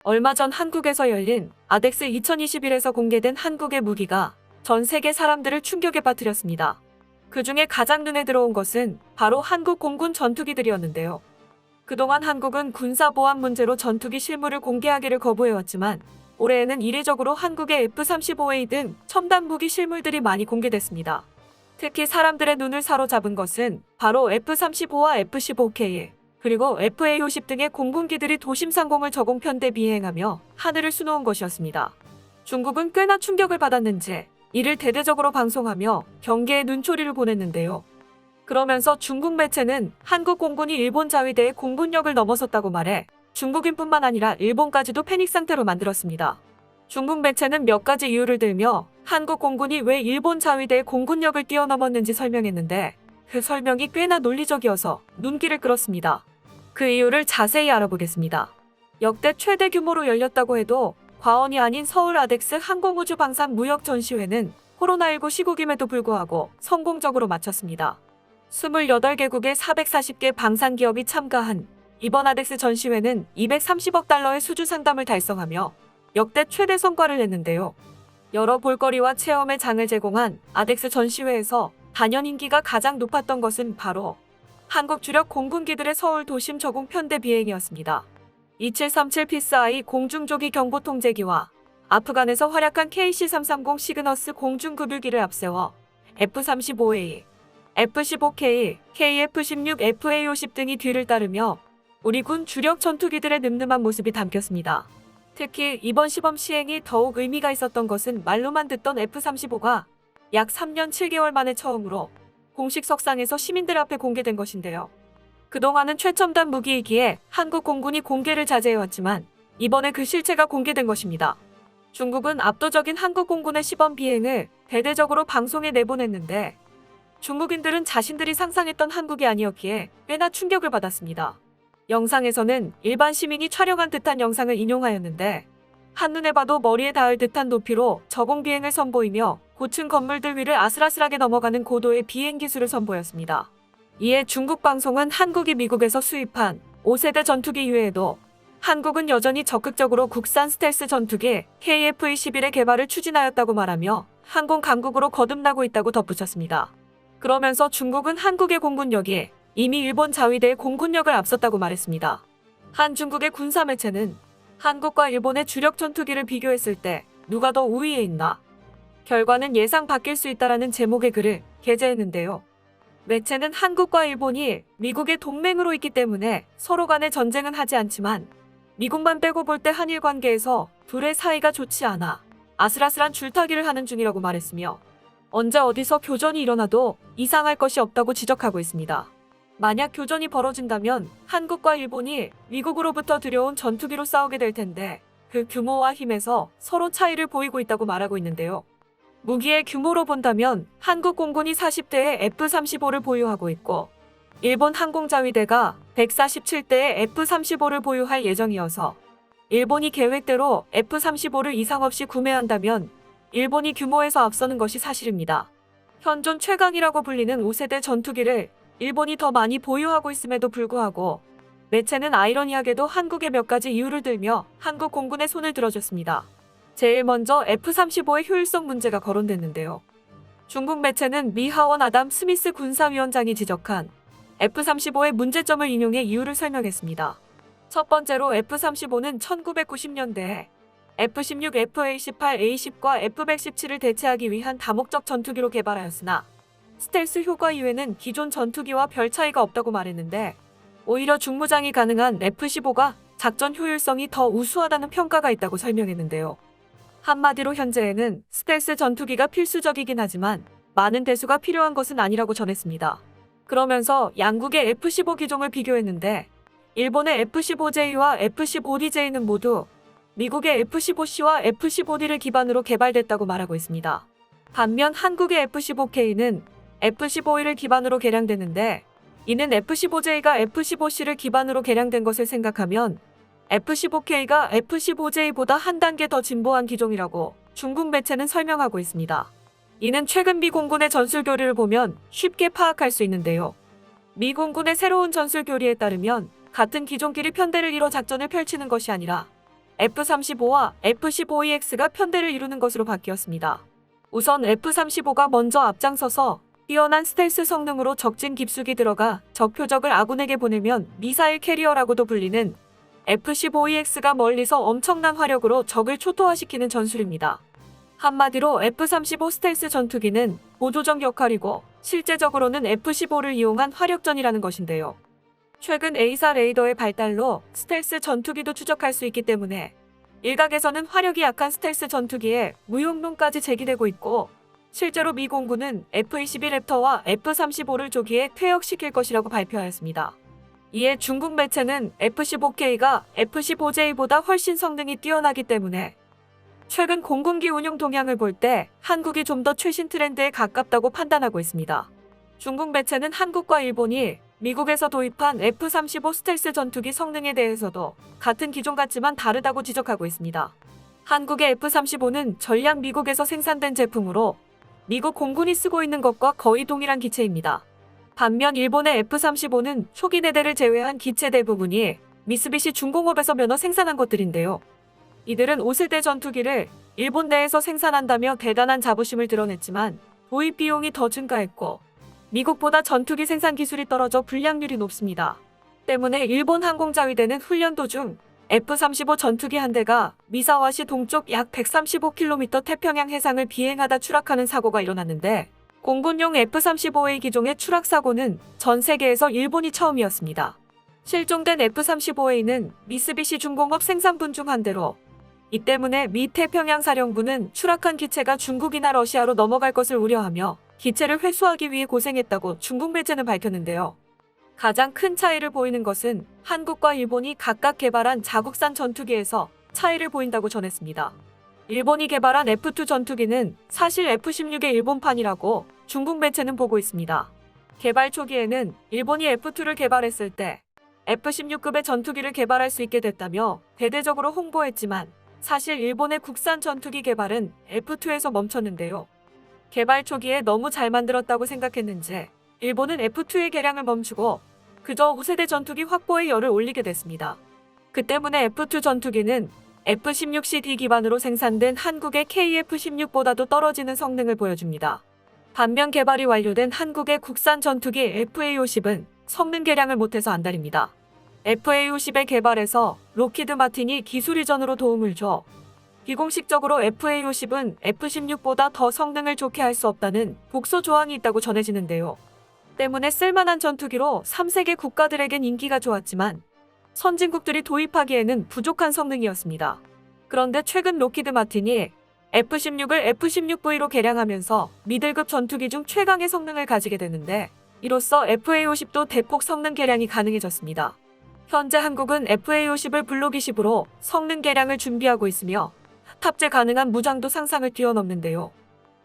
얼마 전 한국에서 열린 아덱스 2021에서 공개된 한국의 무기가 전 세계 사람들을 충격에 빠뜨렸습니다. 그 중에 가장 눈에 들어온 것은 바로 한국 공군 전투기들이었는데요. 그동안 한국은 군사보안 문제로 전투기 실물을 공개하기를 거부해왔지만 올해에는 이례적으로 한국의 F-35A 등 첨단 무기 실물들이 많이 공개됐습니다. 특히 사람들의 눈을 사로잡은 것은 바로 F-35와 F-15K, 그리고 FA-50 등의 공군기들이 도심 상공을 저공 편대 비행하며 하늘을 수놓은 것이었습니다. 중국은 꽤나 충격을 받았는지 이를 대대적으로 방송하며 경계에 눈초리를 보냈는데요. 그러면서 중국 매체는 한국 공군이 일본 자위대의 공군력을 넘어섰다고 말해 중국인뿐만 아니라 일본까지도 패닉 상태로 만들었습니다. 중국 매체는 몇 가지 이유를 들며 한국 공군이 왜 일본 자위대의 공군력을 뛰어넘었는지 설명했는데 그 설명이 꽤나 논리적이어서 눈길을 끌었습니다. 그 이유를 자세히 알아보겠습니다. 역대 최대 규모로 열렸다고 해도 과언이 아닌 서울 아덱스 항공우주 방산 무역 전시회는 코로나19 시국임에도 불구하고 성공적으로 마쳤습니다. 28개국의 440개 방산 기업이 참가한 이번 아덱스 전시회는 230억 달러의 수주 상담을 달성하며 역대 최대 성과를 냈는데요. 여러 볼거리와 체험의 장을 제공한 아덱스 전시회에서 단연 인기가 가장 높았던 것은 바로 한국 주력 공군기들의 서울 도심 저공 편대 비행이었습니다. 2737 피스-I 공중조기 경보통제기와 아프간에서 활약한 KC-330 시그너스 공중급유기를 앞세워 F-35A, F-15K, KF-16, FA-50 등이 뒤를 따르며 우리 군 주력 전투기들의 늠름한 모습이 담겼습니다. 특히 이번 시범 시행이 더욱 의미가 있었던 것은 말로만 듣던 F-35가 약 3년 7개월 만에 처음으로 공식 석상에서 시민들 앞에 공개된 것인데요. 그동안은 최첨단 무기이기에 한국 공군이 공개를 자제해왔지만 이번에 그 실체가 공개된 것입니다. 중국은 압도적인 한국 공군의 시범 비행을 대대적으로 방송에 내보냈는데 중국인들은 자신들이 상상했던 한국이 아니었기에 꽤나 충격을 받았습니다. 영상에서는 일반 시민이 촬영한 듯한 영상을 인용하였는데 한눈에 봐도 머리에 닿을 듯한 높이로 저공 비행을 선보이며 고층 건물들 위를 아슬아슬하게 넘어가는 고도의 비행 기술을 선보였습니다. 이에 중국 방송은 한국이 미국에서 수입한 5세대 전투기 이외에도 한국은 여전히 적극적으로 국산 스텔스 전투기 KF-21의 개발을 추진하였다고 말하며 항공 강국으로 거듭나고 있다고 덧붙였습니다. 그러면서 중국은 한국의 공군력이 이미 일본 자위대의 공군력을 앞섰다고 말했습니다. 한 중국의 군사 매체는 한국과 일본의 주력 전투기를 비교했을 때 누가 더 우위에 있나? 결과는 예상 바뀔 수 있다라는 제목의 글을 게재했는데요. 매체는 한국과 일본이 미국의 동맹으로 있기 때문에 서로 간에 전쟁은 하지 않지만 미국만 빼고 볼 때 한일 관계에서 둘의 사이가 좋지 않아 아슬아슬한 줄타기를 하는 중이라고 말했으며 언제 어디서 교전이 일어나도 이상할 것이 없다고 지적하고 있습니다. 만약 교전이 벌어진다면 한국과 일본이 미국으로부터 들여온 전투기로 싸우게 될 텐데 그 규모와 힘에서 서로 차이를 보이고 있다고 말하고 있는데요. 무기의 규모로 본다면 한국 공군이 40대의 F-35를 보유하고 있고 일본 항공자위대가 147대의 F-35를 보유할 예정이어서 일본이 계획대로 F-35를 이상 없이 구매한다면 일본이 규모에서 앞서는 것이 사실입니다. 현존 최강이라고 불리는 5세대 전투기를 일본이 더 많이 보유하고 있음에도 불구하고 매체는 아이러니하게도 한국의 몇 가지 이유를 들며 한국 공군의 손을 들어줬습니다. 제일 먼저 F-35의 효율성 문제가 거론됐는데요. 중국 매체는 미 하원 아담 스미스 군사위원장이 지적한 F-35의 문제점을 인용해 이유를 설명했습니다. 첫 번째로 F-35는 1990년대에 F-16, FA-18, A-10과 F-117을 대체하기 위한 다목적 전투기로 개발하였으나 스텔스 효과 이외에는 기존 전투기와 별 차이가 없다고 말했는데 오히려 중무장이 가능한 F-15가 작전 효율성이 더 우수하다는 평가가 있다고 설명했는데요. 한마디로 현재에는 스텔스 전투기가 필수적이긴 하지만 많은 대수가 필요한 것은 아니라고 전했습니다. 그러면서 양국의 F-15 기종을 비교했는데 일본의 F-15J와 F-15DJ는 모두 미국의 F-15C와 F-15D를 기반으로 개발됐다고 말하고 있습니다. 반면 한국의 F-15K는 F-15E를 기반으로 개량됐는데 이는 F-15J가 F-15C를 기반으로 개량된 것을 생각하면 F-15K가 F-15J보다 한 단계 더 진보한 기종이라고 중국 매체는 설명하고 있습니다. 이는 최근 미 공군의 전술 교리를 보면 쉽게 파악할 수 있는데요. 미 공군의 새로운 전술 교리에 따르면 같은 기종끼리 편대를 이뤄 작전을 펼치는 것이 아니라 F-35와 F-15EX가 편대를 이루는 것으로 바뀌었습니다. 우선 F-35가 먼저 앞장서서 뛰어난 스텔스 성능으로 적진 깊숙이 들어가 적 표적을 아군에게 보내면 미사일 캐리어라고도 불리는 F-15EX가 멀리서 엄청난 화력으로 적을 초토화시키는 전술입니다. 한마디로 F-35 스텔스 전투기는 보조적 역할이고 실제적으로는 F-15를 이용한 화력전이라는 것인데요. 최근 A사 레이더의 발달로 스텔스 전투기도 추적할 수 있기 때문에 일각에서는 화력이 약한 스텔스 전투기에 무용론까지 제기되고 있고, 실제로 미 공군은 F-22 랩터와 F-35를 조기에 퇴역시킬 것이라고 발표하였습니다. 이에 중국 매체는 F-15K가 F-15J보다 훨씬 성능이 뛰어나기 때문에 최근 공군기 운용 동향을 볼 때 한국이 좀 더 최신 트렌드에 가깝다고 판단하고 있습니다. 중국 매체는 한국과 일본이 미국에서 도입한 F-35 스텔스 전투기 성능에 대해서도 같은 기종 같지만 다르다고 지적하고 있습니다. 한국의 F-35는 전략 미국에서 생산된 제품으로 미국 공군이 쓰고 있는 것과 거의 동일한 기체입니다. 반면 일본의 F-35는 초기 대대를 제외한 기체 대부분이 미쓰비시 중공업에서 면허 생산한 것들인데요. 이들은 5세대 전투기를 일본 내에서 생산한다며 대단한 자부심을 드러냈지만 도입 비용이 더 증가했고 미국보다 전투기 생산 기술이 떨어져 불량률이 높습니다. 때문에 일본 항공자위대는 훈련 도중 F-35 전투기 한 대가 미사와시 동쪽 약 135km 태평양 해상을 비행하다 추락하는 사고가 일어났는데, 공군용 F-35A 기종의 추락 사고는 전 세계에서 일본이 처음이었습니다. 실종된 F-35A는 미쓰비시 중공업 생산분 중 한 대로, 이 때문에 미 태평양 사령부는 추락한 기체가 중국이나 러시아로 넘어갈 것을 우려하며 기체를 회수하기 위해 고생했다고 중국 매체는 밝혔는데요. 가장 큰 차이를 보이는 것은 한국과 일본이 각각 개발한 자국산 전투기에서 차이를 보인다고 전했습니다. 일본이 개발한 F-2 전투기는 사실 F-16의 일본판이라고 중국 매체는 보고 있습니다. 개발 초기에는 일본이 F-2를 개발했을 때 F-16급의 전투기를 개발할 수 있게 됐다며 대대적으로 홍보했지만, 사실 일본의 국산 전투기 개발은 F-2에서 멈췄는데요. 개발 초기에 너무 잘 만들었다고 생각했는지 일본은 F-2의 개량을 멈추고 그저 5세대 전투기 확보에 열을 올리게 됐습니다. 그 때문에 F-2 전투기는 F-16CD 기반으로 생산된 한국의 KF-16보다도 떨어지는 성능을 보여줍니다. 반면 개발이 완료된 한국의 국산 전투기 FA-50은 성능 개량을 못해서 안달입니다. FA-50의 개발에서 로키드 마틴이 기술 이전으로 도움을 줘 비공식적으로 FA-50은 F-16보다 더 성능을 좋게 할 수 없다는 복소 조항이 있다고 전해지는데요. 때문에 쓸만한 전투기로 3세계 국가들에겐 인기가 좋았지만 선진국들이 도입하기에는 부족한 성능이었습니다. 그런데 최근 로키드 마틴이 F-16을 F-16V로 개량하면서 미들급 전투기 중 최강의 성능을 가지게 되는데, 이로써 FA-50도 대폭 성능 개량이 가능해졌습니다. 현재 한국은 FA-50을 블록20으로 성능 개량을 준비하고 있으며 탑재 가능한 무장도 상상을 뛰어넘는데요.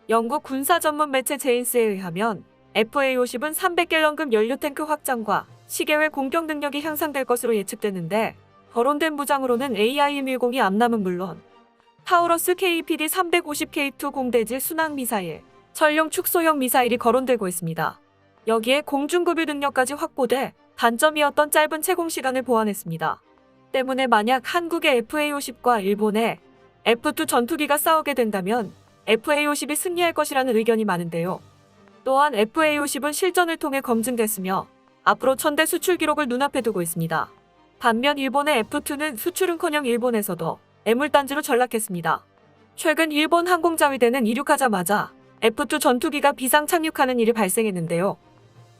영국 군사 전문 매체 제인스에 의하면 FA-50은 300갤런급 연료 탱크 확장과 시계외 공격 능력이 향상될 것으로 예측되는데, 거론된 무장으로는 AIM-10이 암남은 물론 타우러스 KPD-350K2 공대지 순항 미사일, 전용 축소형 미사일이 거론되고 있습니다. 여기에 공중급유 능력까지 확보돼 단점이었던 짧은 채공 시간을 보완했습니다. 때문에 만약 한국의 FA-50과 일본의 F-2 전투기가 싸우게 된다면 FA-50이 승리할 것이라는 의견이 많은데요. 또한 FA-50은 실전을 통해 검증됐으며 앞으로 1000대 수출 기록을 눈앞에 두고 있습니다. 반면 일본의 F-2는 수출은커녕 일본에서도 애물단지로 전락했습니다. 최근 일본 항공자위대는 이륙하자마자 F-2 전투기가 비상 착륙하는 일이 발생했는데요.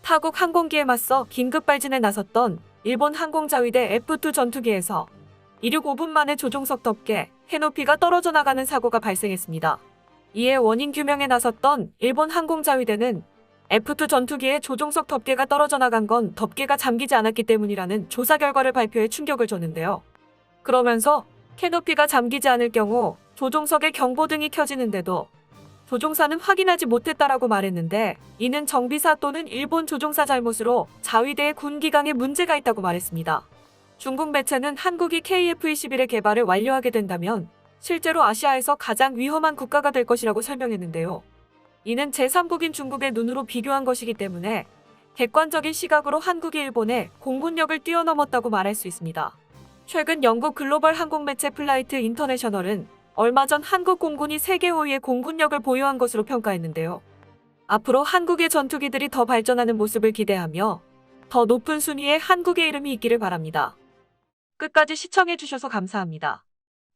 타국 항공기에 맞서 긴급 발진에 나섰던 일본 항공자위대 F-2 전투기에서 이륙 5분 만에 조종석 덮개, 해높이가 떨어져 나가는 사고가 발생했습니다. 이에 원인 규명에 나섰던 일본 항공자위대는 F-2 전투기의 조종석 덮개가 떨어져 나간 건 덮개가 잠기지 않았기 때문이라는 조사 결과를 발표해 충격을 줬는데요. 그러면서 캐노피가 잠기지 않을 경우 조종석의 경보등이 켜지는데도 조종사는 확인하지 못했다라고 말했는데, 이는 정비사 또는 일본 조종사 잘못으로 자위대의 군기강에 문제가 있다고 말했습니다. 중국 매체는 한국이 KF-21의 개발을 완료하게 된다면 실제로 아시아에서 가장 위험한 국가가 될 것이라고 설명했는데요. 이는 제3국인 중국의 눈으로 비교한 것이기 때문에 객관적인 시각으로 한국이 일본의 공군력을 뛰어넘었다고 말할 수 있습니다. 최근 영국 글로벌 항공매체 플라이트 인터내셔널은 얼마 전 한국 공군이 세계 5위의 공군력을 보유한 것으로 평가했는데요. 앞으로 한국의 전투기들이 더 발전하는 모습을 기대하며 더 높은 순위에 한국의 이름이 있기를 바랍니다. 끝까지 시청해주셔서 감사합니다.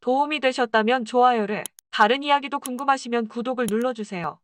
도움이 되셨다면 좋아요를, 다른 이야기도 궁금하시면 구독을 눌러주세요.